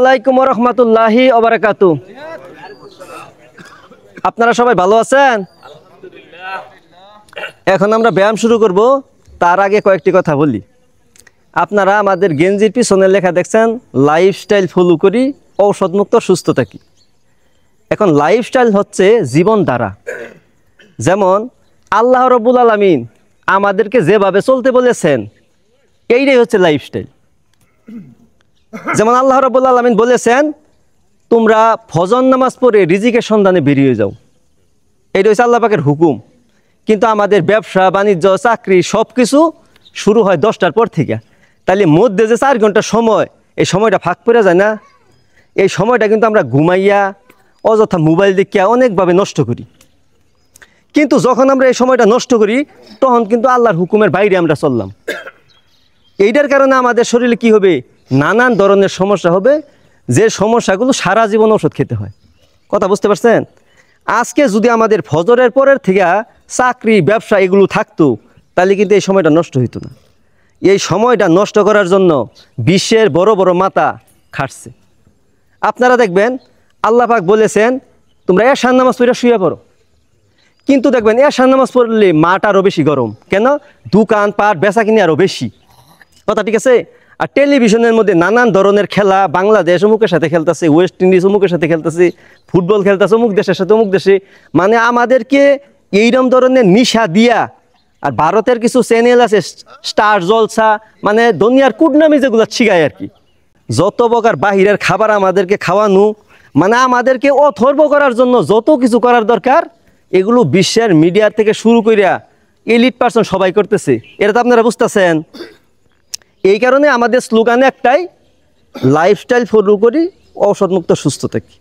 আলাইকুম ওয়া রাহমাতুল্লাহি ওয়া বারাকাতুহু। আপনারা সবাই ভালো আছেন? এখন আমরা ব্যায়াম শুরু করব, তার আগে কয়েকটি কথা বলি। আপনারা আমাদের গেঞ্জির পিছনে লেখা দেখছেন, লাইফস্টাইল ফলো করি, ঔষধমুক্ত সুস্থ থাকি। এখন লাইফস্টাইল হচ্ছে জীবনধারা। যেমন আল্লাহ রাব্বুল আলামিন আমাদেরকে যেভাবে চলতে বলেছেন, এইটাই হচ্ছে লাইফস্টাইল। যেমন আল্লাহ রাব্বুল আলামিন বলেছেন, তোমরা ফজর নামাজ পড়ে রিজিকের সন্ধানে বেরিয়ে যাও। এইটা হচ্ছে আল্লাহ পাকের হুকুম। কিন্তু আমাদের ব্যবসা বাণিজ্য চাকরি সব কিছু শুরু হয় 10টার পর থেকে। তাহলে মধ্যে যে 4 ঘন্টা সময়, এই সময়টা ফাঁক পড়ে যায় না? এই সময়টা কিন্তু আমরা ঘুমাইয়া অযথা মোবাইল দেখিয়া অনেকভাবে নষ্ট করি। কিন্তু যখন আমরা এই সময়টা নষ্ট করি, তখন কিন্তু আল্লাহর হুকুমের বাইরে আমরা চললাম। এইটার কারণে আমাদের শরীরে কি হবে? নানান ধরনের সমস্যা হবে, যে সমস্যাগুলো সারা জীবন ওষুধ খেতে হয়। কথা বুঝতে পারছেন? আজকে যদি আমাদের ফজরের পরের থেকে চাকরি ব্যবসা এগুলো থাকতো, তাহলে কিন্তু এই সময়টা নষ্ট হইতো না। এই সময়টা নষ্ট করার জন্য বিশ্বের বড় বড় মাথা খাটছে। আপনারা দেখবেন আল্লাহ পাক বলেছেন, তোমরা এশার নামাজ পড়ে শুয়ে পড়ো। কিন্তু দেখবেন এশার নামাজ পড়লে মাঠ আরও বেশি গরম। কেন? দোকান পাট বেচা কিনে আরও বেশি। কথা ঠিক আছে? আর টেলিভিশনের মধ্যে নানান ধরনের খেলা, বাংলাদেশ অমুকের সাথে খেলতেছে, ওয়েস্ট ইন্ডিজ অমুকের সাথে খেলতেছে, ফুটবল খেলতেছে অমুক দেশের সাথে অমুক দেশে। মানে আমাদেরকে এইরকম ধরনের নিশা দিয়া, আর ভারতের কিছু চ্যানেল আছে স্টার জলসা, মানে দুনিয়ার কুটনামি যেগুলো শিখায় আর কি, যত প্রকার বাহিরের খাবার আমাদেরকে খাওয়ানো, মানে আমাদেরকে অথর্ব করার জন্য যত কিছু করার দরকার, এগুলো বিশ্বের মিডিয়ার থেকে শুরু করিয়া এলিট পার্সন সবাই করতেছে। এটা তো আপনারা বুঝতেছেন। এই কারণে আমাদের স্লোগানে একটাই, লাইফস্টাইল ফলো করি, ঔষধমুক্ত সুস্থ থাকি।